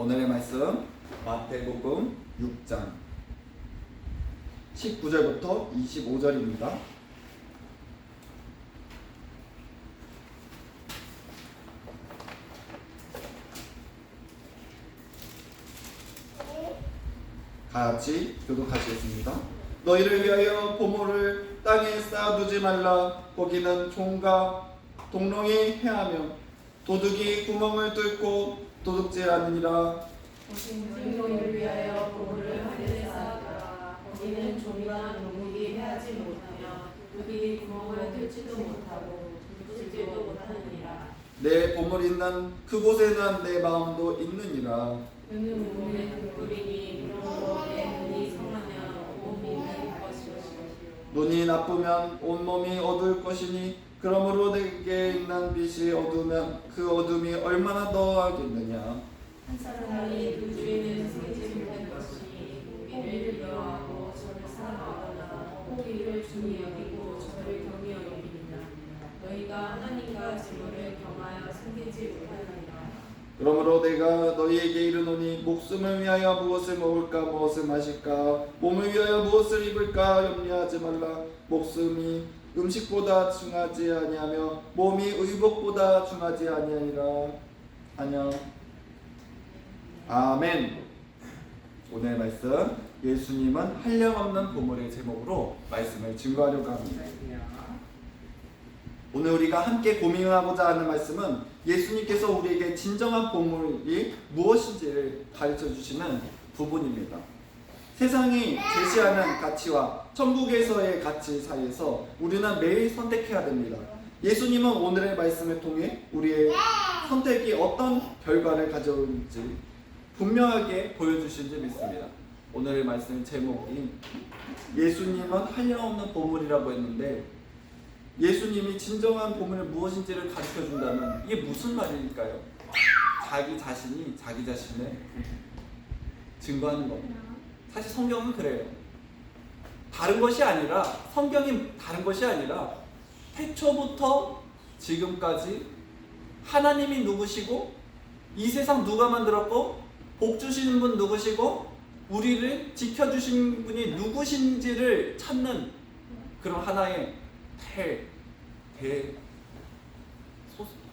오늘의 말씀 마태복음 6장 19절부터 25절입니다. 같이 교독하시겠습니다. 너희를 위하여 보물을 땅에 쌓아두지 말라. 거기는 종과 동롱이 해하며 도둑이 구멍을 뚫고 도둑질하느니라. 너희를 위하여 보물을 하늘에 쌓아두라. 거기는 종과 동물이 해하지 못하며 도둑이 구멍을 뚫지도 못하고 도둑질도 못하느니라. 내 보물 있는 그곳에는 내 마음도 있느니라. 그는 몸에 뿔이니 그러므로 내 눈이 성하면 몸이 날 것이요. 눈이 나쁘면 온몸이 어두울 것이니 그러므로 내게 있는 빛이 어두우면 그 어둠이 얼마나 더하겠느냐. 한 사람이 그 주인을 섬기지 못할 것이 고기를 미워하고 저를 사랑하거나 고기를 중히 여기고 저를 경히 여기느냐. 너희가 하나님과 재물을 겸하여 섬기지 못하느니라. 그러므로 내가 너희에게 이르노니 목숨을 위하여 무엇을 먹을까 무엇을 마실까 몸을 위하여 무엇을 입을까 염려하지 말라. 목숨이 음식보다 중하지 아니하며 몸이 의복보다 중하지 아니하니라. 아멘. 아멘. 오늘 말씀 예수님은 한량없는 보물의 제목으로 말씀을 증거하려고 합니다. 오늘 우리가 함께 고민하고자 하는 말씀은 예수님께서 우리에게 진정한 보물이 무엇인지를 가르쳐 주시는 부분입니다. 세상이 제시하는 가치와 천국에서의 가치 사이에서 우리는 매일 선택해야 됩니다. 예수님은 오늘의 말씀을 통해 우리의 선택이 어떤 결과를 가져올지 분명하게 보여주신 줄 믿습니다. 오늘의 말씀 제목이 예수님은 한량없는 보물이라고 했는데 예수님이 진정한 보물이 무엇인지를 가르쳐준다면 이게 무슨 말일까요? 자기 자신이 자기 자신을 증거하는 겁니다. 사실 성경은 그래요. 다른 것이 아니라 성경이 다른 것이 아니라 태초부터 지금까지 하나님이 누구시고 이 세상 누가 만들었고 복 주시는 분 누구시고 우리를 지켜주신 분이 누구신지를 찾는 그런 하나의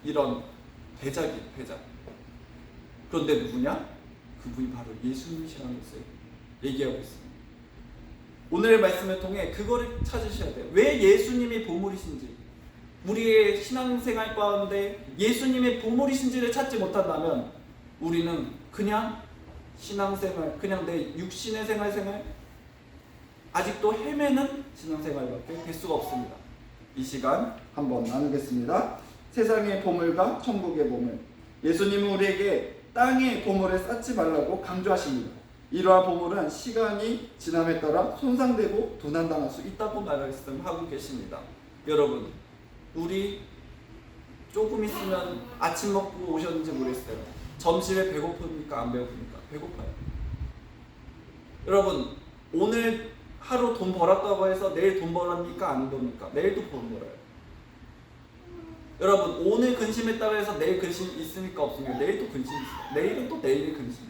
이런 대작. 그런데 누구냐? 그분이 바로 예수님이시라는 것을 얘기하고 있습니다. 오늘의 말씀을 통해 그거를 찾으셔야 돼요. 왜 예수님이 보물이신지, 우리의 신앙생활 가운데 예수님의 보물이신지를 찾지 못한다면 우리는 그냥 신앙생활, 그냥 내 육신의 생활 아직도 헤매는 신앙생활밖에 될 수가 없습니다. 이 시간 한번 나누겠습니다. 세상의 보물과 천국의 보물. 예수님은 우리에게 땅의 보물을 쌓지 말라고 강조하십니다. 이러한 보물은 시간이 지남에 따라 손상되고 도난당할 수 있다고 말씀하고 계십니다. 여러분, 우리 조금 있으면 아침 먹고 오셨는지 모르겠어요. 점심에 배고픕니까? 안 배고픕니까? 배고파요. 여러분, 오늘 하루 돈 벌었다고 해서 내일 돈 벌었니까? 안 벌습니까? 내일도 돈 벌어요. 여러분, 오늘 근심했다고 해서 내일 근심 있습니까? 없습니까? 내일도 근심 있어요. 내일은 또 내일의 근심 있어요.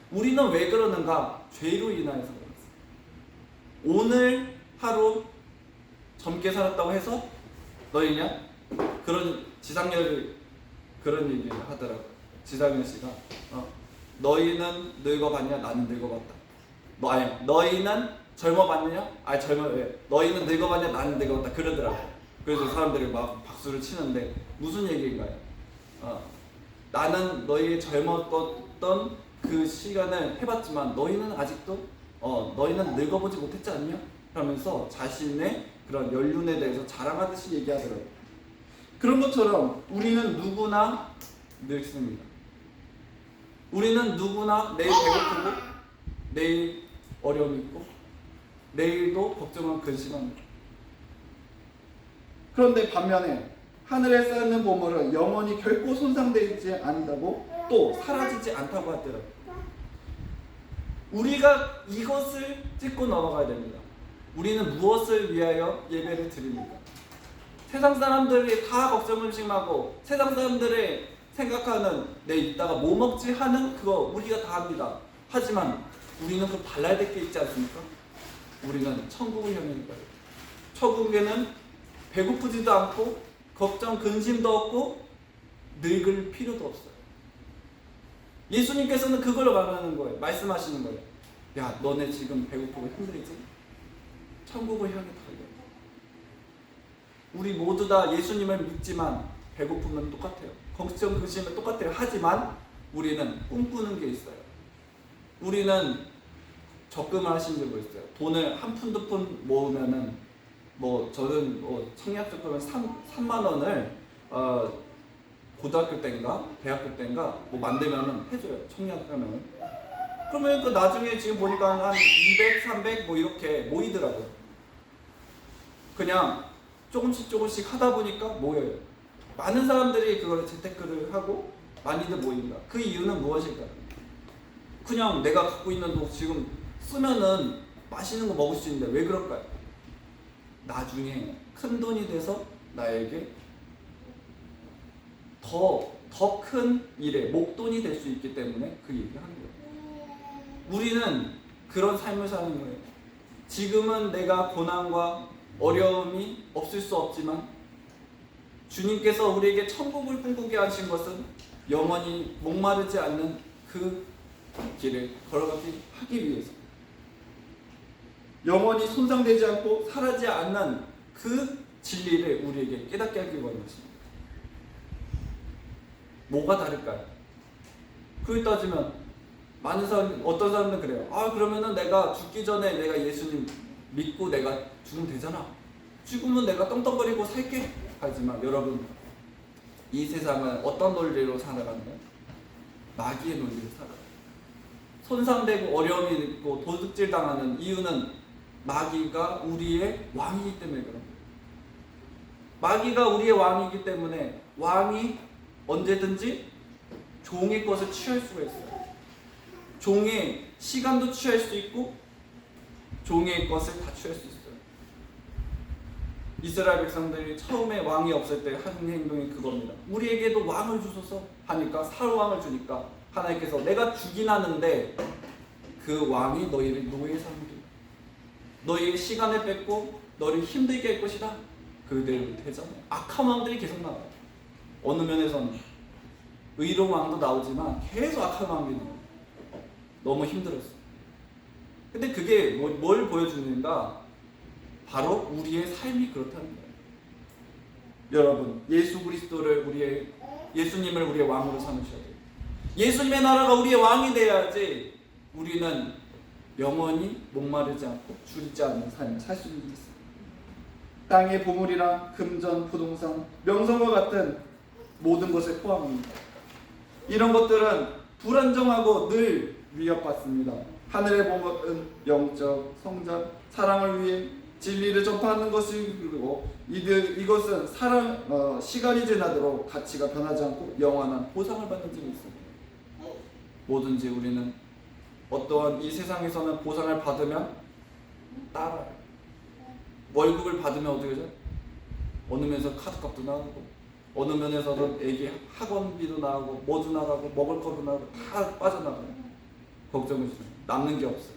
우리는 왜 그러는가? 죄로 인하여서 그렇습니다. 오늘 하루 젊게 살았다고 해서 너희냐? 그런 지상렬 그런 얘기를 하더라고요. 지상렬 씨가 너희는 늙어봤냐? 나는 늙어봤다. 너희는 젊어봤느냐? 너희는 늙어봤냐? 나는 늙어봤다. 그러더라고요. 그래서 사람들이 막 박수를 치는데 무슨 얘기인가요? 나는 너희의 젊었던 그 시간을 해봤지만 너희는 아직도 너희는 늙어보지 못했지 않냐? 그러면서 자신의 그런 연륜에 대해서 자랑하듯이 얘기하더라고요. 그런 것처럼 우리는 누구나 늙습니다. 우리는 누구나 내일 배고프고 내일 어려움이 있고 내일도 걱정하고 근심합니다. 그런데 반면에 하늘에 쌓는 보물은 영원히 결코 손상되지 않는다고 또 사라지지 않다고 하더라고요. 우리가 이것을 짚고 넘어가야 됩니다. 우리는 무엇을 위하여 예배를 드립니까? 세상 사람들이 다 걱정을 심하고 세상 사람들의 생각하는 내 이따가 뭐 먹지 하는 그거 우리가 다 합니다. 하지만 우리는 그 달라야 될 게 있지 않습니까? 우리는 천국을 향하는 거예요. 천국에는 배고프지도 않고 걱정 근심도 없고 늙을 필요도 없어요. 예수님께서는 그걸 말하는 거예요. 말씀하시는 거예요. 야, 너네 지금 배고프고 힘들지? 천국을 향해 달려. 우리 모두 다 예수님을 믿지만 배고프면 똑같아요. 걱정 근심은 똑같아요. 하지만 우리는 꿈꾸는 게 있어요. 우리는 적금을 하신 적이 있어요. 돈을 한 푼 두 푼 모으면은 저는 청약 적금을 3만 원을 고등학교 때인가 대학교 때인가 만들면은 해줘요. 청약하면은. 그러면 그 나중에 지금 보니까 한 200, 300 이렇게 모이더라고요. 그냥 조금씩 하다 보니까 모여요. 많은 사람들이 그걸 재테크를 하고 많이들 모입니다. 그 이유는 무엇일까요? 그냥 내가 갖고 있는 돈 지금 쓰면은 맛있는 거 먹을 수 있는데 왜 그럴까요? 나중에 큰 돈이 돼서 나에게 더 큰 일에 목돈이 될 수 있기 때문에 그 얘기를 하는 거예요. 우리는 그런 삶을 사는 거예요. 지금은 내가 고난과 어려움이 없을 수 없지만 주님께서 우리에게 천국을 꿈꾸게 하신 것은 영원히 목마르지 않는 그 길을 걸어가기 하기 위해서, 영원히 손상되지 않고 사라지지 않는 그 진리를 우리에게 깨닫게 하기 원하십니다. 뭐가 다를까요? 그걸 따지면 어떤 사람들은 그래요. 그러면은 내가 죽기 전에 내가 예수님 믿고 내가 죽으면 되잖아. 죽으면 내가 떵떵거리고 살게. 하지만 여러분, 이 세상은 어떤 논리로 살아가나요? 마귀의 논리로 살아가요. 손상되고 어려움이 있고 도둑질 당하는 이유는 마귀가 우리의 왕이기 때문에 그런 거예요. 마귀가 우리의 왕이기 때문에 왕이 언제든지 종의 것을 취할 수가 있어요. 종의 시간도 취할 수 있고 종의 것을 다 취할 수 있어요. 이스라엘 백성들이 처음에 왕이 없을 때 하는 행동이 그겁니다. 우리에게도 왕을 주소서 하니까 사로왕을 주니까 하나님께서 내가 주긴 하는데 그 왕이 너희를 노예에 삼기, 너희의 시간을 뺏고 너를 힘들게 할 것이다. 그대로 되잖아요. 악한 왕들이 계속 나와요. 어느 면에서는 의로운 왕도 나오지만 계속 악한 왕이 나와요. 너무 힘들었어. 근데 그게 뭘 보여주는가? 바로 우리의 삶이 그렇다는 거예요. 여러분, 예수 그리스도를 예수님을 우리의 왕으로 삼으셔야 돼요. 예수님의 나라가 우리의 왕이 돼야지 우리는 영원히 목마르지 않고 줄이지 않는 삶을 살 수 있는 게 있어요. 땅의 보물이랑 금전, 부동산, 명성과 같은 모든 것을 포함합니다. 이런 것들은 불안정하고 늘 위협받습니다. 하늘의 보물은 영적 성장, 사랑을 위해 진리를 전파하는 것이고 이것은 시간이 지나도록 가치가 변하지 않고 영원한 보상을 받는 점이 있습니다. 뭐든지 우리는 어떠한 이 세상에서는 보상을 받으면 따라요. 월급을 받으면 어떻게 하죠? 어느 면에서 카드값도 나가고 어느 면에서는 애기 학원비도 나가고 뭐도 나가고 먹을 거도 나가고 다 빠져나가요. 걱정을 주면 남는 게 없어요.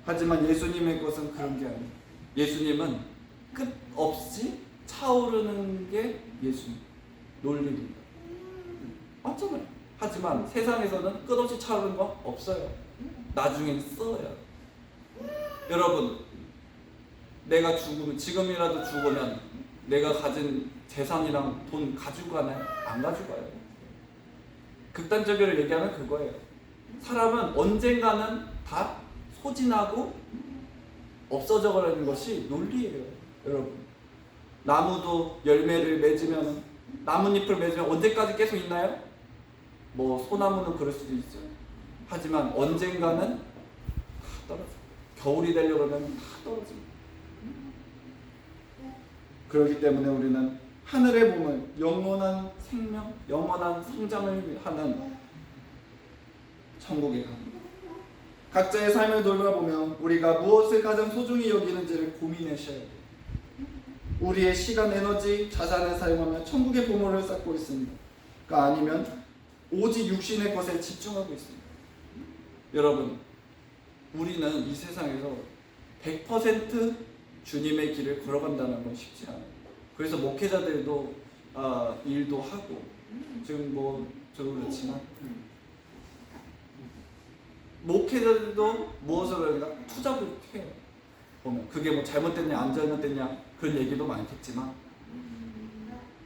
하지만 예수님의 것은 그런 게 아니에요. 예수님은 끝없이 차오르는 게 예수님 논리입니다. 맞잖아요. 하지만 세상에서는 끝없이 차오르는 거 없어요. 나중엔 써요. 여러분, 내가 지금이라도 죽으면 내가 가진 재산이랑 돈 가지고 가나요? 안 가지고 가요. 극단적으로 얘기하면 그거예요. 사람은 언젠가는 다 소진하고 없어져 버리는 것이 논리예요. 여러분, 나무도 열매를 맺으면 나뭇잎을 맺으면 언제까지 계속 있나요? 소나무는 그럴 수도 있어요. 하지만 언젠가는 다 떨어져요. 겨울이 되려고 하면 다 떨어집니다. 그렇기 때문에 우리는 하늘의 보물, 영원한 생명, 영원한 성장을 하는 천국에 갑니다. 각자의 삶을 돌아보면 우리가 무엇을 가장 소중히 여기는지를 고민하셔야 돼요. 우리의 시간, 에너지, 자산을 사용하며 천국의 보물을 쌓고 있습니다. 아니면 오직 육신의 것에 집중하고 있습니다. 여러분, 우리는 이 세상에서 100% 주님의 길을 걸어간다는 건 쉽지 않아요. 그래서 목회자들도 일도 하고 지금 저도 그렇지만 목회자들도 무엇을 하니까 투잡을 해요. 보면 그게 잘못됐냐 안 잘못됐냐 그런 얘기도 많겠지만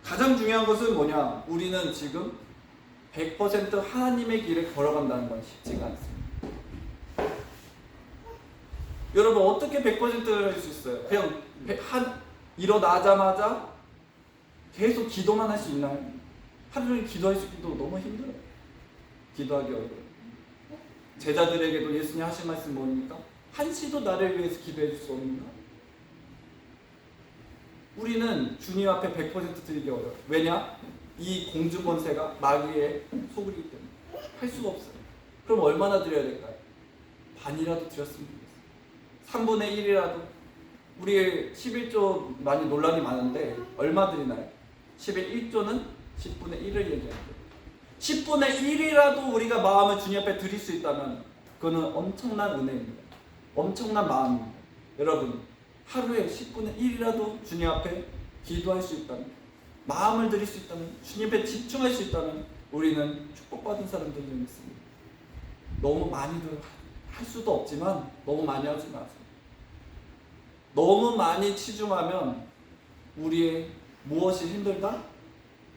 가장 중요한 것은 뭐냐? 우리는 지금 100% 하나님의 길을 걸어간다는 건 쉽지가 않습니다. 여러분, 어떻게 100%를 할 수 있어요? 그냥 일어나자마자 계속 기도만 할 수 있나요? 하루 종일 기도할 수 있기도 너무 힘들어요. 기도하기 어려워요. 제자들에게도 예수님 하신 말씀 뭡니까? 한시도 나를 위해서 기도해 줄 수 없는가? 우리는 주님 앞에 100% 드리기 어려워요. 왜냐? 이 공중권세가 마귀의 소굴이기 때문에 할 수가 없어요. 그럼 얼마나 드려야 될까요? 반이라도 드렸으면 좋겠어요. 3분의 1이라도. 우리 11조 많이 논란이 많은데 얼마 드리나요? 11조는 10분의 1을 얘기합니다. 10분의 1이라도 우리가 마음을 주님 앞에 드릴 수 있다면 그거는 엄청난 은혜입니다. 엄청난 마음입니다. 여러분, 하루에 10분의 1이라도 주님 앞에 기도할 수 있다면, 마음을 드릴 수 있다면, 주님 앞에 집중할 수 있다면 우리는 축복받은 사람들이 있습니다. 너무 많이들 할 수도 없지만 너무 많이 하지 마세요. 너무 많이 치중하면 우리의 무엇이 힘들다?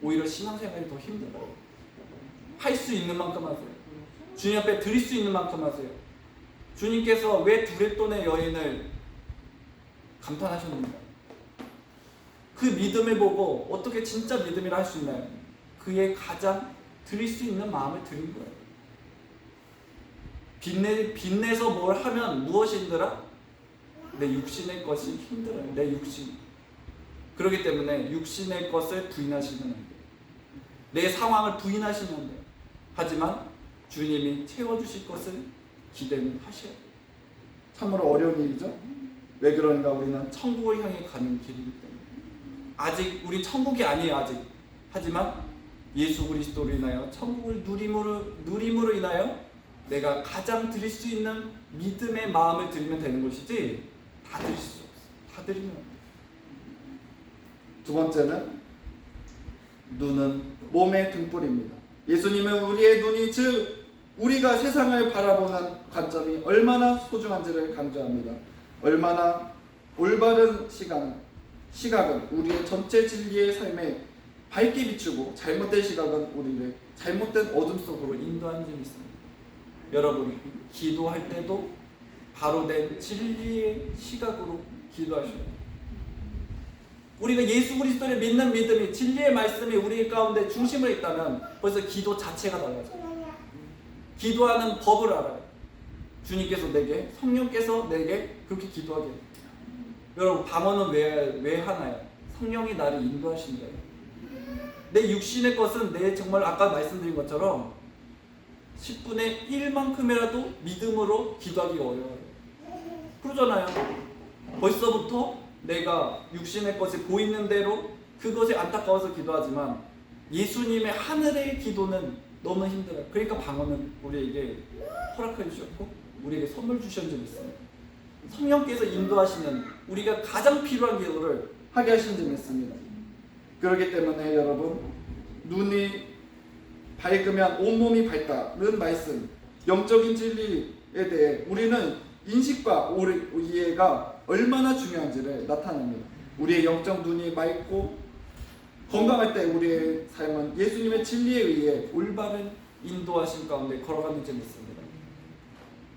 오히려 신앙생활이 더 힘들어요. 할 수 있는 만큼 하세요. 주님 앞에 드릴 수 있는 만큼 하세요. 주님께서 왜 두렛돈의 여인을 감탄하셨는가? 그 믿음을 보고 어떻게 진짜 믿음이라 할 수 있나요? 그의 가장 드릴 수 있는 마음을 드린 거예요. 빚내서 뭘 하면 무엇이 힘들어? 내 육신의 것이 힘들어요. 내 육신. 그렇기 때문에 육신의 것을 부인하시면 안 돼요. 내 상황을 부인하시면 안 돼요. 하지만 주님이 채워주실 것을 기대는 하셔야 돼요. 참으로 어려운 일이죠. 왜 그런가? 우리는 천국을 향해 가는 길이기 때문에. 아직 우리 천국이 아니에요. 아직. 하지만 예수 그리스도로 인하여 천국을 누림으로 인하여 내가 가장 드릴 수 있는 믿음의 마음을 드리면 되는 것이지 다 드릴 수 없어요. 다 드리면 안 돼요. 두 번째는 눈은 몸의 등불입니다. 예수님은 우리의 눈이 즉 우리가 세상을 바라보는 관점이 얼마나 소중한지를 강조합니다. 얼마나 올바른 시각은 우리의 전체 진리의 삶에 밝게 비추고 잘못된 시각은 우리를 잘못된 어둠 속으로 인도하는 점이 있습니다. 여러분, 기도할 때도 바로 된 진리의 시각으로 기도하셔야 돼요. 우리가 예수 그리스도를 믿는 믿음이 진리의 말씀이 우리 가운데 중심을 있다면 벌써 기도 자체가 달라져요. 기도하는 법을 알아요. 주님께서 내게, 성령께서 내게 그렇게 기도하게 해요. 여러분, 방언은 왜 하나요? 성령이 나를 인도하시는 거예요. 내 육신의 것은 내 정말 아까 말씀드린 것처럼 10분의 1만큼이라도 믿음으로 기도하기 어려워요. 그러잖아요. 벌써부터 내가 육신의 것이 보이는 대로 그것이 안타까워서 기도하지만 예수님의 하늘의 기도는 너무 힘들어요. 그러니까 방언은 우리에게 허락해 주셨고 우리에게 선물 주신 점이 있습니다. 성령께서 인도하시는 우리가 가장 필요한 기도를 하게 하신 점이 있습니다. 그렇기 때문에 여러분, 눈이 밝으면 온몸이 밝다는 말씀, 영적인 진리에 대해 우리는 인식과 이해가 얼마나 중요한지를 나타냅니다. 우리의 영적 눈이 맑고 건강할 때 우리의 삶은 예수님의 진리에 의해 올바른 인도하심 가운데 걸어가는 점이 있습니다.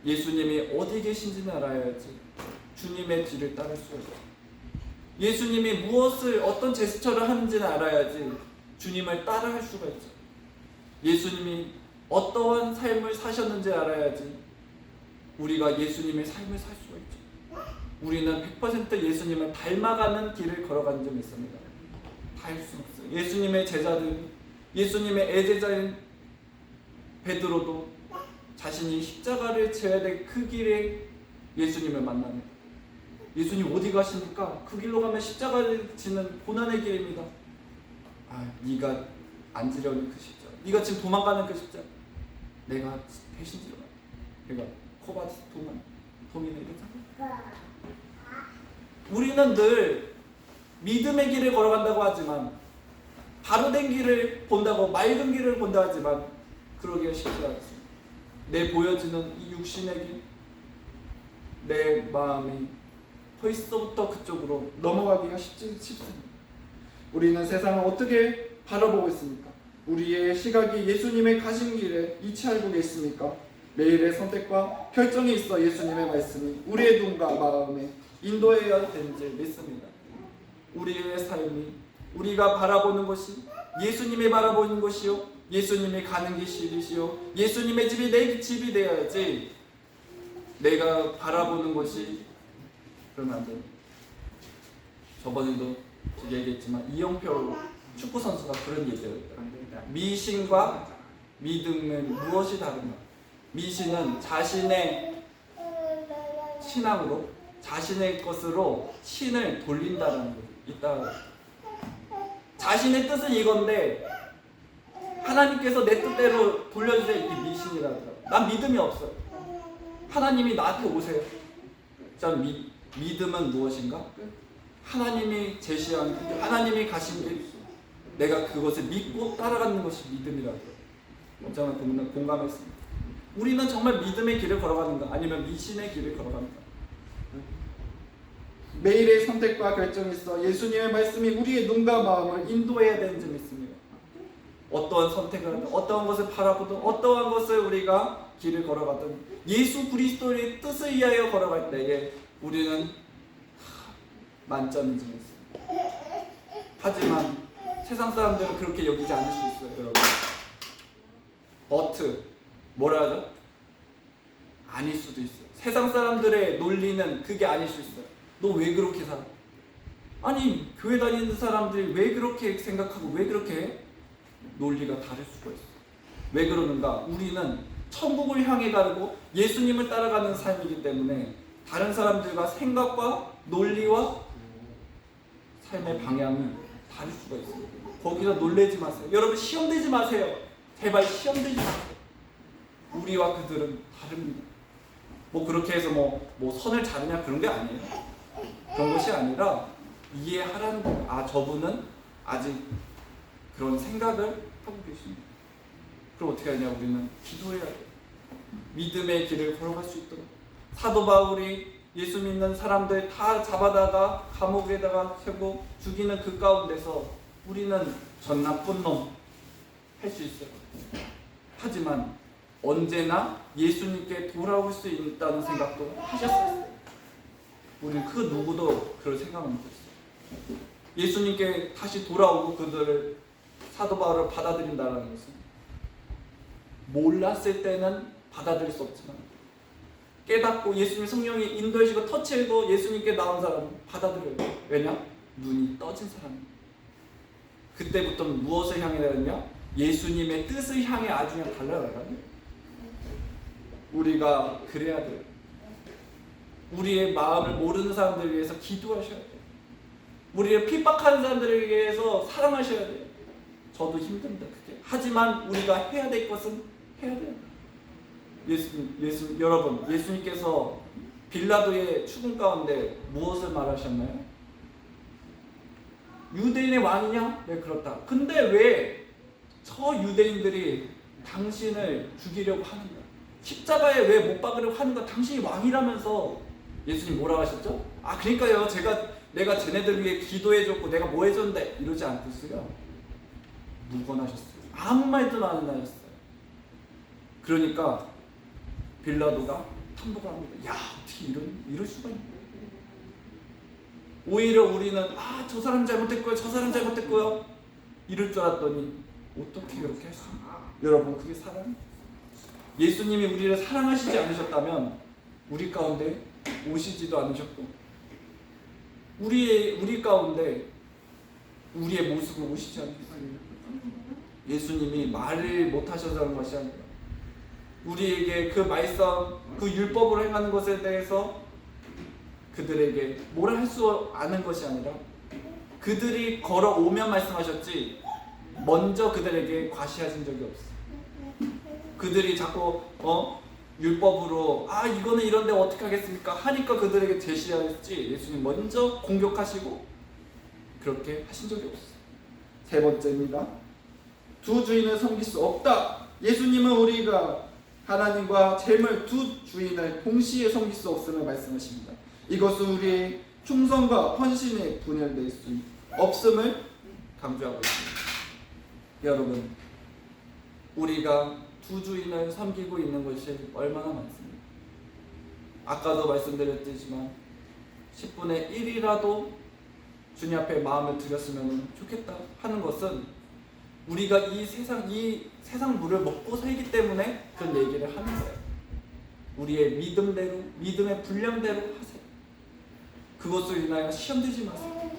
예수님이 어디 계신지는 알아야지 주님의 뒤를 따를 수가 있죠. 예수님이 무엇을 어떤 제스처를 하는지는 알아야지 주님을 따라할 수가 있죠. 예수님이 어떠한 삶을 사셨는지 알아야지 우리가 예수님의 삶을 살 수가 있죠. 우리는 100% 예수님을 닮아가는 길을 걸어가는 점이 있습니다. 다 할 수 없어요. 예수님의 제자들, 예수님의 애제자인 베드로도 자신이 십자가를 져야 될 그 길에 예수님을 만납니다. 예수님 어디 가십니까? 그 길로 가면 십자가를 지는 고난의 길입니다. 네가 안 지려는 그 십자가. 네가 지금 도망가는 그 십자가 내가 대신 지러 내가 코바스 도민을 이루잖아. 우리는 늘 믿음의 길을 걸어간다고 하지만 바로 된 길을 본다고 맑은 길을 본다 하지만 그러기가 쉽지 않습니다. 내 보여지는 이 육신의 길, 내 마음이 벌써부터 그쪽으로 넘어가기가 쉽습니다. 우리는 세상을 어떻게 바라보고 있습니까? 우리의 시각이 예수님의 가신 길에 이치하고 있습니까? 매일의 선택과 결정이 있어 예수님의 말씀이 우리의 눈과 마음에 인도해야 되는지 믿습니다. 우리의 삶이 우리가 바라보는 것이 예수님이 바라보는 것이요, 예수님이 가는 길이시요, 예수님의 집이 내 집이 되어야지 내가 바라보는 것이 그러면 안 돼요. 저번에도 얘기했지만 이영표 축구 선수가 그런 얘기를 했다. 미신과 믿음은 무엇이 다른가? 미신은 자신의 신앙으로 자신의 것으로 신을 돌린다는 거 있다. 자신의 뜻은 이건데 하나님께서 내 뜻대로 돌려주세요. 이게 미신이라더라고요. 난 믿음이 없어요. 하나님이 나한테 오세요. 자, 믿음은 무엇인가? 하나님이 제시한 길, 하나님이 가신 길, 내가 그것을 믿고 따라가는 것이 믿음이라고요. 언제나 공감했습니다. 우리는 정말 믿음의 길을 걸어가는가 아니면 미신의 길을 걸어가는가? 매일의 선택과 결정이 있어 예수님의 말씀이 우리의 눈과 마음을 인도해야 되는 점 있습니다. 어떠한 선택을 하든 어떠한 것을 바라보든 어떠한 것을 우리가 길을 걸어가든 예수 그리스도의 뜻을 위하여 걸어갈 때에 우리는 만점인 점이 있습니다. 하지만 세상 사람들은 그렇게 여기지 않을 수 있어요. 여러분, 버트 뭐라 하죠? 아닐 수도 있어요. 세상 사람들의 논리는 그게 아닐 수 있어요. 너 왜 그렇게 살아? 아니 교회 다니는 사람들이 왜 그렇게 생각하고 왜 그렇게 논리가 다를 수가 있어? 왜 그러는가? 우리는 천국을 향해 가고 예수님을 따라가는 삶이기 때문에 다른 사람들과 생각과 논리와 삶의 방향이 다를 수가 있어요. 거기서 놀래지 마세요. 여러분 시험되지 마세요. 제발 시험되지 마세요. 우리와 그들은 다릅니다. 뭐 그렇게 해서 뭐 선을 자르냐 그런 게 아니에요. 그런 것이 아니라 이해하라는 거예요. 아, 저분은 아직 그런 생각을 하고 계십니다. 그럼 어떻게 하냐? 우리는 기도해야 돼요. 믿음의 길을 걸어갈 수 있도록. 사도 바울이 예수 믿는 사람들 다 잡아다가 감옥에다가 세고 죽이는 그 가운데서 우리는 전 나쁜 놈 할 수 있어요. 하지만 언제나 예수님께 돌아올 수 있다는 생각도 하셨어요. 우리는 그 누구도 그럴 생각을 못했어요. 예수님께 다시 돌아오고 그들을 사도 바울을 받아들인다는 것은 몰랐을 때는 받아들일 수 없지만 깨닫고 예수님 성령이 인도해주고 터치해도 예수님께 나온 사람은 받아들여요. 왜냐? 눈이 떠진 사람입니다. 그때부터 무엇을 향해 가느냐? 예수님의 뜻을 향해 아주 그냥 달려가거든요. 우리가 그래야 돼요. 우리의 마음을 모르는 사람들을 위해서 기도하셔야 돼요. 우리를 핍박하는 사람들을 위해서 사랑하셔야 돼요. 저도 힘듭니다. 그게. 하지만 우리가 해야 될 것은 해야 돼요. 여러분, 예수님께서 빌라도의 죽음 가운데 무엇을 말하셨나요? 유대인의 왕이냐? 네, 그렇다. 근데 왜 저 유대인들이 당신을 죽이려고 하는가? 십자가에 왜 못 박으려고 하는가? 당신이 왕이라면서. 예수님 뭐라고 하셨죠? 아, 그러니까요. 내가 쟤네들 위해 기도해줬고 내가 뭐 해줬는데 이러지 않겠어요? 묵언하셨어요. 아무 말도 안 하셨어요. 그러니까 빌라도가 탐복을 합니다. 야, 어떻게 이럴 수가 있나? 오히려 우리는 저 사람 잘못했고요, 저 사람 잘못했고요 이럴 줄 알았더니 어떻게 그렇게 했습니까? 여러분, 그게 사랑이에요. 예수님이 우리를 사랑하시지 않으셨다면 우리 가운데 오시지도 않으셨고 우리 가운데 우리의 모습을 오시지 않겠어요. 예수님이 말을 못하셔서 것이 아니라 우리에게 그 말씀, 그 율법으로 행하는 것에 대해서 그들에게 뭐라 할 수 않은 것이 아니라 그들이 걸어오면 말씀하셨지 먼저 그들에게 과시하신 적이 없어. 그들이 자꾸 율법으로 이거는 이런데 어떻게 하겠습니까? 하니까 그들에게 제시하였지 예수님 먼저 공격하시고 그렇게 하신 적이 없어. 세 번째입니다. 두 주인을 섬길 수 없다. 예수님은 우리가 하나님과 재물 두 주인을 동시에 섬길 수 없음을 말씀하십니다. 이것은 우리의 충성과 헌신에 분열될 수 없음을 강조하고 있습니다. 여러분, 우리가 두 주인을 섬기고 있는 것이 얼마나 많습니까? 아까도 말씀드렸지만 10분의 1이라도 주님 앞에 마음을 드렸으면 좋겠다 하는 것은 우리가 이 세상 물을 먹고 살기 때문에 그런 얘기를 하는 거예요. 우리의 믿음대로, 믿음의 분량대로 하세요. 그것을 인하여 시험 들지 마세요.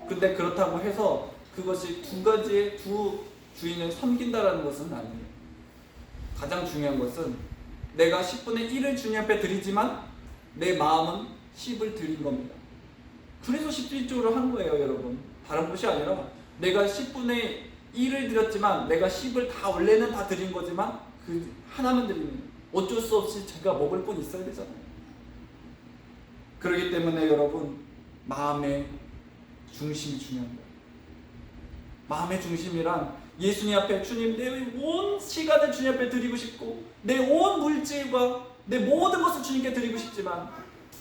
근데 그렇다고 해서 그것이 두 가지의 두 주인을 섬긴다라는 것은 아니에요. 가장 중요한 것은 내가 10분의 1을 주님 앞에 드리지만 내 마음은 10을 드린 겁니다. 그래서 10주일적으로 한 거예요, 여러분. 다른 것이 아니라 내가 10분의 1을 드렸지만 내가 10을 다 원래는 다 드린 거지만 그 하나만 드리면 어쩔 수 없이 제가 먹을 건 있어야 되잖아요. 그렇기 때문에 여러분, 마음의 중심이 중요한 거예요. 마음의 중심이란 예수님 앞에 주님 내 온 시간을 주님 앞에 드리고 싶고 내 온 물질과 내 모든 것을 주님께 드리고 싶지만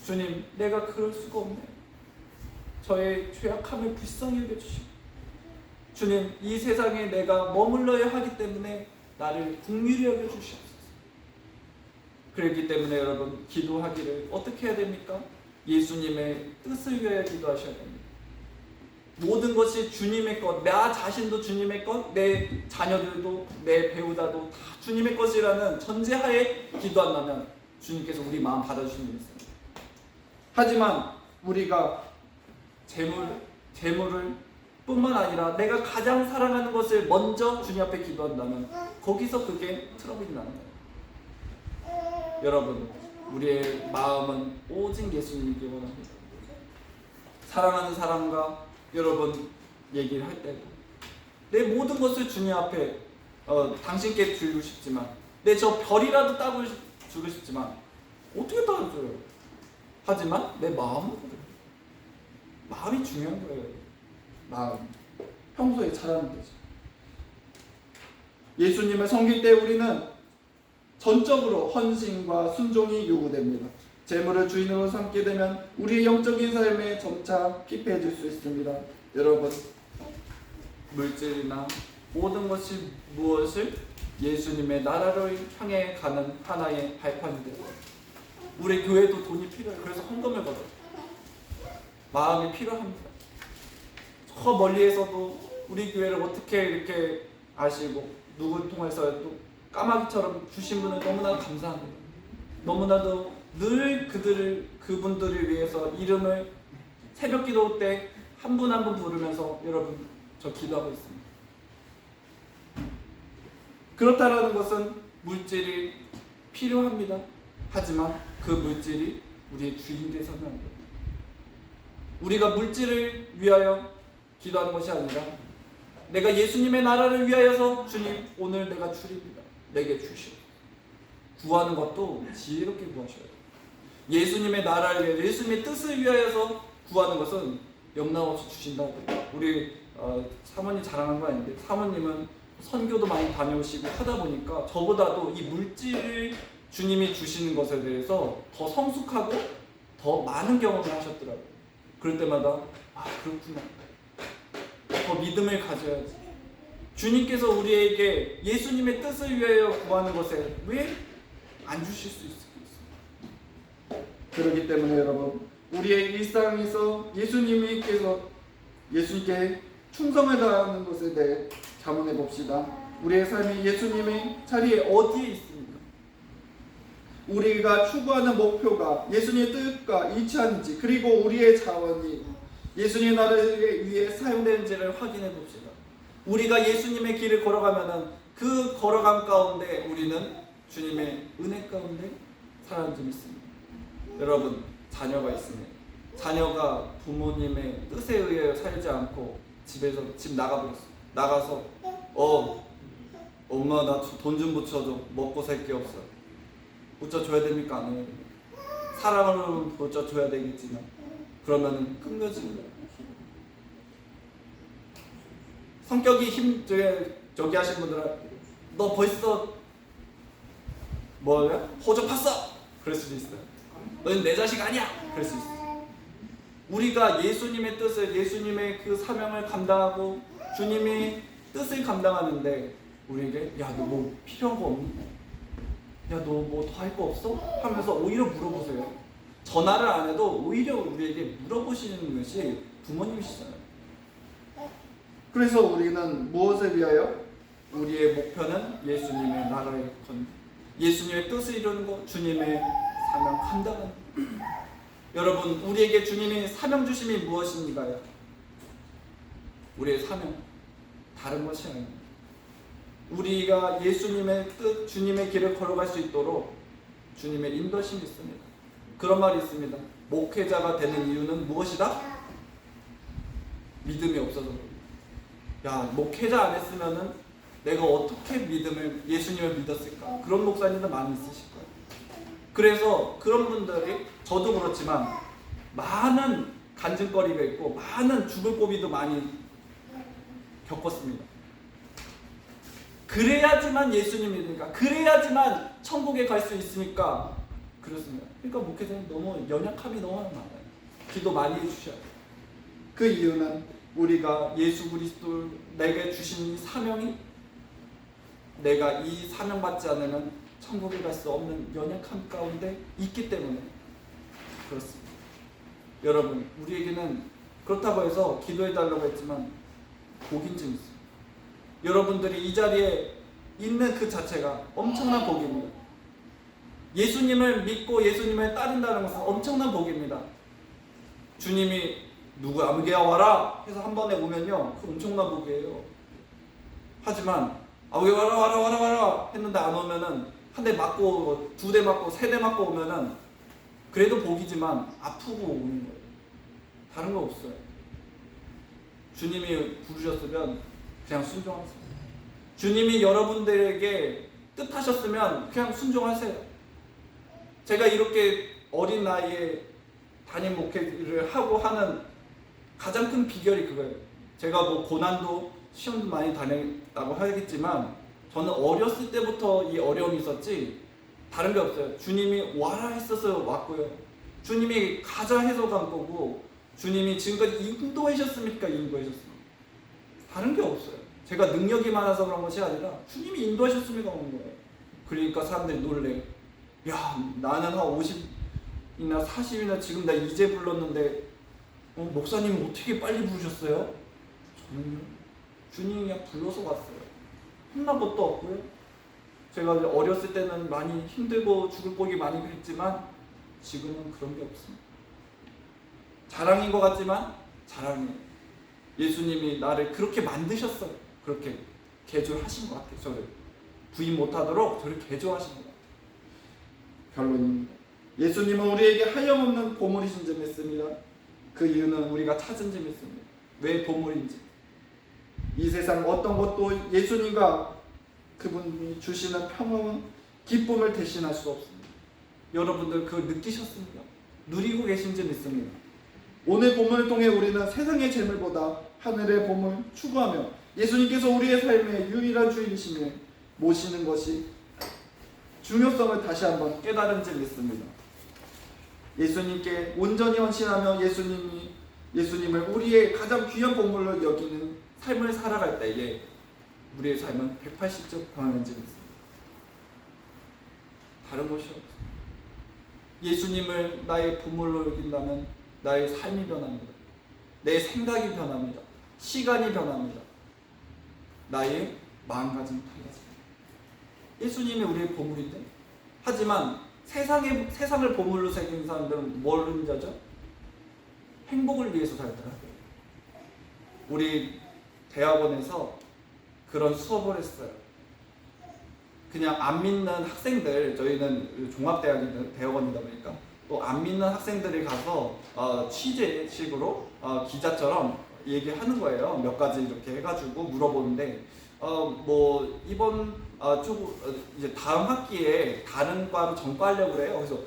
주님 내가 그럴 수가 없네요. 저의 죄악함을 불쌍히 여겨주시고 주님 이 세상에 내가 머물러야 하기 때문에 나를 긍휼히 여겨주시옵소서. 그렇기 때문에 여러분 기도하기를 어떻게 해야 됩니까? 예수님의 뜻을 위하여 기도하셔야 됩니다. 모든 것이 주님의 것, 나 자신도 주님의 것, 내 자녀들도 내 배우자도 다 주님의 것이라는 전제하에 기도한다면 주님께서 우리 마음 받아주시는 게 있습니다. 하지만 우리가 재물을 뿐만 아니라 내가 가장 사랑하는 것을 먼저 주님 앞에 기도한다면 거기서 그게 트러블이 나는 거예요. 여러분, 우리의 마음은 오직 예수님이기 원합니다. 사랑하는 사람과 여러분 얘기를 할 때 내 모든 것을 주님 앞에 당신께 드리고 싶지만 내 저 별이라도 따고 주고 싶지만 어떻게 따줘요? 하지만 내 마음은 그래요. 마음이 중요한 거예요. 마음. 평소에 잘하는 거죠. 예수님을 섬길 때 우리는 전적으로 헌신과 순종이 요구됩니다. 재물을 주인으로 삼게 되면 우리의 영적인 삶에 점차 피폐해질 수 있습니다. 여러분, 물질이나 모든 것이 무엇을 예수님의 나라를 향해 가는 하나의 발판이 되고 우리 교회도 돈이 필요해요. 그래서 헌금을 받아요. 마음이 필요합니다. 저 멀리에서도 우리 교회를 어떻게 이렇게 아시고 누구 통해서도 까마귀처럼 주신 분을 너무나 감사합니다. 너무나도 늘 그분들을 위해서 이름을 새벽 기도 때 한 분 한 분 부르면서 여러분 저 기도하고 있습니다. 그렇다라는 것은 물질이 필요합니다. 하지만 그 물질이 우리의 주인 되서는 안 돼요. 우리가 물질을 위하여 기도하는 것이 아니라 내가 예수님의 나라를 위하여서 주님 오늘 내가 줄입니다. 내게 주시오. 구하는 것도 지혜롭게 구하셔야 돼요. 예수님의 나라를 위해 예수님의 뜻을 위하여서 구하는 것은 영락없이 주신다고. 우리 사모님 자랑한 거 아닌데 사모님은 선교도 많이 다녀오시고 하다 보니까 저보다도 이 물질을 주님이 주시는 것에 대해서 더 성숙하고 더 많은 경험을 하셨더라고요. 그럴 때마다 그렇구나. 더 믿음을 가져야지. 주님께서 우리에게 예수님의 뜻을 위하여 구하는 것에 왜 안 주실 수 있을까요? 그렇기 때문에 여러분, 우리의 일상에서 예수님께 충성을 다하는 것에 대해 자문해 봅시다. 우리의 삶이 예수님의 자리에 어디에 있습니까? 우리가 추구하는 목표가 예수님의 뜻과 일치하는지, 그리고 우리의 자원이 예수님의 나라를 위해 사용되는지를 확인해 봅시다. 우리가 예수님의 길을 걸어가면은 그 걸어감 가운데 우리는 주님의 은혜 가운데 살아가는 점 있습니다. 여러분, 자녀가 있으면 자녀가 부모님의 뜻에 의해 살지 않고 집 나가버렸어. 나가서 엄마 나 돈 좀 붙여줘. 먹고 살 게 없어. 붙여줘야 됩니까? 안 해요? 사랑으로 붙여줘야 되겠지만 그러면은 끊겨집니다. 성격이 저기 하신 분들은 너 벌써 뭐야? 호적 팠어! 그럴 수도 있어요. 너는 내 자식 아니야! 그럴 수 있어요. 우리가 예수님의 뜻을, 예수님의 그 사명을 감당하고 주님이 뜻을 감당하는데 우리에게 야 너 뭐 필요한 거 없니? 야 너 뭐 더 할 거 없어? 하면서 오히려 물어보세요. 전화를 안 해도 오히려 우리에게 물어보시는 것이 부모님이시잖아요. 그래서 우리는 무엇을 위하여? 우리의 목표는 예수님의 나라의 건, 예수님의 뜻을 이루는 것, 주님의 사명 감당하는 것. 여러분, 우리에게 주님이 사명 주심이 무엇입니까요? 우리의 사명 다른 것이 아닙니다. 우리가 예수님의 뜻, 주님의 길을 걸어갈 수 있도록 주님의 인도심이 있습니다. 그런 말이 있습니다. 목회자가 되는 이유는 무엇이다? 믿음이 없어서 그럽니다. 야, 목회자 안 했으면은 내가 어떻게 예수님을 믿었을까? 그런 목사님들 많이 있으실 거예요. 그래서 그런 분들이, 저도 그렇지만 많은 간증거리가 있고 많은 죽을 고비도 많이 겪었습니다. 그래야지만 예수님 믿으니까, 그래야지만 천국에 갈 수 있으니까 그렇습니다. 그러니까 목회자님 너무 연약함이 너무 많아요. 기도 많이 해주셔야 돼요. 그 이유는 우리가 예수 그리스도 내게 주신 이 사명이, 내가 이 사명 받지 않으면 천국에 갈 수 없는 연약함 가운데 있기 때문에 그렇습니다. 여러분, 우리에게는 그렇다고 해서 기도해달라고 했지만 복인 좀 있어요. 여러분들이 이 자리에 있는 그 자체가 엄청난 복입니다. 예수님을 믿고 예수님을 따른다는 것은 엄청난 복입니다. 주님이 누구 아무개야 와라 해서 한 번에 오면요, 그 엄청난 복이에요. 하지만 아무개 와라 했는데 안 오면은 한 대 맞고, 두 대 맞고, 세 대 맞고 오면은 그래도 복이지만 아프고 오는 거예요. 다른 거 없어요. 주님이 부르셨으면 그냥 순종하세요. 주님이 여러분들에게 뜻하셨으면 그냥 순종하세요. 제가 이렇게 어린 나이에 담임 목회를 하고 하는 가장 큰 비결이 그거예요. 제가 뭐 고난도 시험도 많이 다녔다고 하겠지만 저는 어렸을 때부터 이 어려움이 있었지 다른 게 없어요. 주님이 와라 했어서 왔고요. 주님이 가자 해서 간 거고, 주님이 지금까지 인도하셨습니까? 인도하셨습니까? 다른 게 없어요. 제가 능력이 많아서 그런 것이 아니라 주님이 인도하셨으니까 온 거예요. 그러니까 사람들이 놀래요. 야, 나는 한 50이나 40이나 지금 나 이제 불렀는데 목사님 어떻게 빨리 부르셨어요? 저는요, 주님이 그냥 불러서 왔어요. 혼난 것도 없고요. 제가 어렸을 때는 많이 힘들고 죽을 고기 많이 그랬지만 지금은 그런 게 없습니다. 자랑인 것 같지만 자랑이에요. 예수님이 나를 그렇게 만드셨어요. 그렇게 개조하신 것 같아요. 저를 부인 못하도록 저를 개조하신 것 같아요. 결론입니다. 예수님은 우리에게 하염없는 보물이신 줄 믿습니다. 그 이유는 우리가 찾은 줄 믿습니다. 왜 보물인지. 이 세상 어떤 것도 예수님과 그분이 주시는 평화와 기쁨을 대신할 수 없습니다. 여러분들 그걸 느끼셨습니까? 누리고 계신지 믿습니다. 오늘 본문을 통해 우리는 세상의 재물보다 하늘의 보물 추구하며 예수님께서 우리의 삶의 유일한 주인이심을 모시는 것이 중요성을 다시 한번 깨달은 줄 믿습니다. 예수님께 온전히 헌신하며 예수님을 우리의 가장 귀한 보물로 여기는 삶을 살아갈 때에 우리의 삶은 180도 변하는 줄 믿습니다. 다른 것이 없습니다. 예수님을 나의 보물로 여긴다면 나의 삶이 변합니다. 내 생각이 변합니다. 시간이 변합니다. 나의 마음가짐이 달라집니다. 예수님이 우리의 보물인데, 하지만 세상을 보물로 새긴 사람들은 뭘 의미하죠? 행복을 위해서 살더라고요. 우리 대학원에서 그런 수업을 했어요. 그냥 안 믿는 학생들, 저희는 종합대학원이다 보니까 또 안 믿는 학생들이 가서 취재식으로 기자처럼 얘기하는 거예요. 몇 가지 이렇게 해가지고 물어보는데 이번 이제 다음 학기에 다른 과로 전과하려고 그래요. 그래서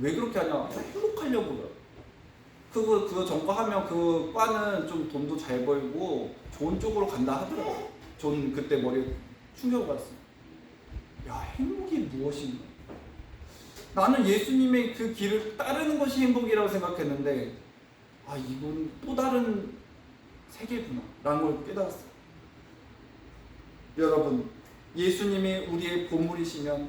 왜 그렇게 하냐? 행복하려고요. 그거 전과하면 그 과는 좀 돈도 잘 벌고 좋은 쪽으로 간다 하더라고요. 전 그때 머리에 충격을 받았어요. 야, 행복이 무엇인가? 나는 예수님의 그 길을 따르는 것이 행복이라고 생각했는데, 이건 또 다른 세계구나 라는 걸 깨달았어요. 여러분, 예수님이 우리의 보물이시면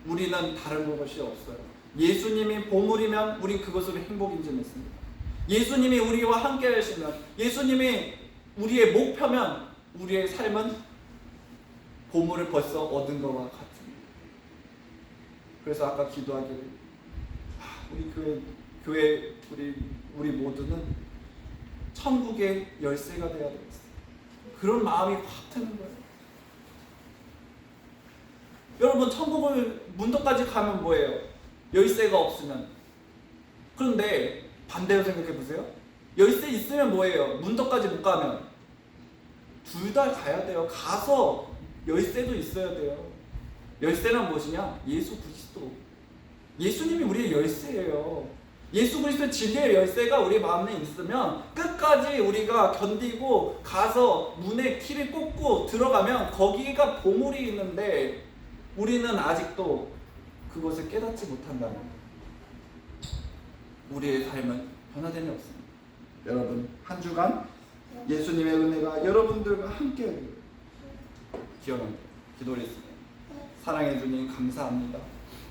우리는 다른 것이 없어요. 예수님이 보물이면 우린 그것으로 행복 인정했습니다. 예수님이 우리와 함께 하시면, 예수님이 우리의 목표면 우리의 삶은 보물을 벌써 얻은 것과 같습니다. 그래서 아까 기도하기를 우리 교회 우리 모두는 천국의 열쇠가 되어야 되겠어요. 그런 마음이 확 드는 거예요. 여러분, 천국을 문턱까지 가면 뭐예요? 열쇠가 없으면. 그런데 반대로 생각해 보세요. 열쇠 있으면 뭐예요? 문턱까지 못 가면. 둘 다 가야 돼요. 가서 열쇠도 있어야 돼요. 열쇠는 무엇이냐? 예수 그리스도. 예수님이 우리의 열쇠예요. 예수 그리스도의 진리의 열쇠가 우리 마음에 있으면 끝까지 우리가 견디고 가서 문에 키를 꽂고 들어가면 거기가 보물이 있는데, 우리는 아직도 그것을 깨닫지 못한다면 우리의 삶은 변화됨이 없습니다. 여러분, 한 주간 예수님의 은혜가 여러분들과 함께하기를 기원합니다. 기도하겠습니다. 사랑해 주님, 감사합니다.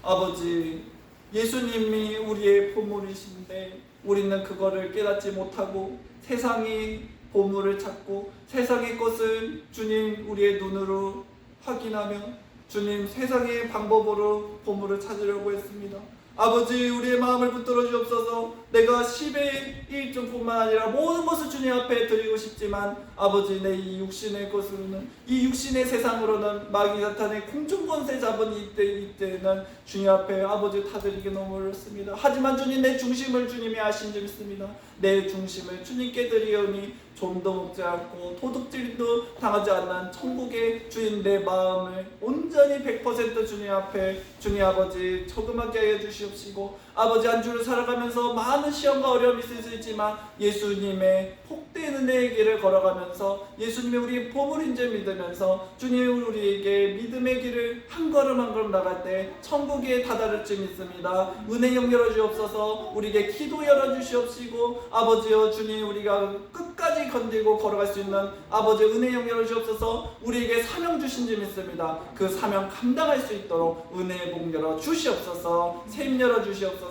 아버지, 예수님이 우리의 보물이신데 우리는 그거를 깨닫지 못하고 세상의 보물을 찾고 세상의 것을 주님 우리의 눈으로 확인하며 주님 세상의 방법으로 보물을 찾으려고 했습니다. 아버지, 우리의 마음을 붙들어 주옵소서. 내가 10의 1점뿐만 아니라 모든 것을 주님 앞에 드리고 싶지만 아버지, 내 이 육신의 것으로는, 이 육신의 세상으로는 마귀 사탄의 공중권세 잡은 이때는 주님 앞에 아버지 타드리기 너무 어렵습니다. 하지만 주님, 내 중심을 주님이 아신 줄 믿습니다. 내 중심을 주님께 드리오니 좀도 먹지 않고 도둑질도 당하지 않는 천국의 주인 내 마음을 온전히 100% 주님 앞에 주님 아버지 저금하게 하여 주시옵시고, 아버지 한 주를 살아가면서 많은 시험과 어려움이 있을 수 있지만 예수님의 복된 은혜의 길을 걸어가면서 예수님의 우리의 보물인 줄 믿으면서 주님 우리에게 믿음의 길을 한 걸음 한 걸음 나갈 때 천국에 다다를 줄 믿습니다. 은혜 영 열어주옵소서. 우리에게 기도 열어주시옵시고 아버지여 주님, 우리가 끝까지 건들고 걸어갈 수 있는 아버지 은혜 영 열어주옵소서. 우리에게 사명 주신 줄 믿습니다. 그 사명 감당할 수 있도록 은혜의 복 열어 주시옵소서. 샘 열어 주시옵소서.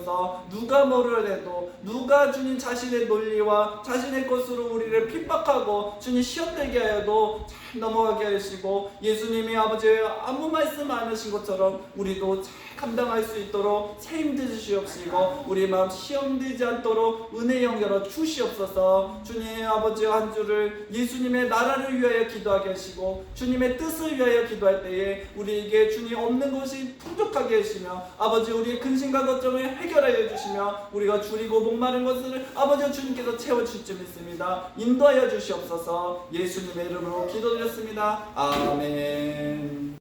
누가 뭐를 해도, 누가 주님 자신의 논리와 자신의 것으로 우리를 핍박하고 주님 시험되게 하여도 잘 넘어가게 하시고, 예수님이 아버지 아무 말씀 안 하신 것처럼 우리도 잘 감당할 수 있도록 책임져 주시옵시고, 우리 마음 시험되지 않도록 은혜 영 열어 주시옵소서. 주님 아버지 한 주를 예수님의 나라를 위하여 기도하게 하시고 주님의 뜻을 위하여 기도할 때에 우리에게 주님 없는 것이 풍족하게 하시며 아버지 우리의 근심과 걱정을 해결하여 주시며 우리가 줄이고 목마른 것을 아버지 주님께서 채워주실 줄 믿습니다. 인도하여 주시옵소서. 예수님의 이름으로 기도드렸습니다. 아멘.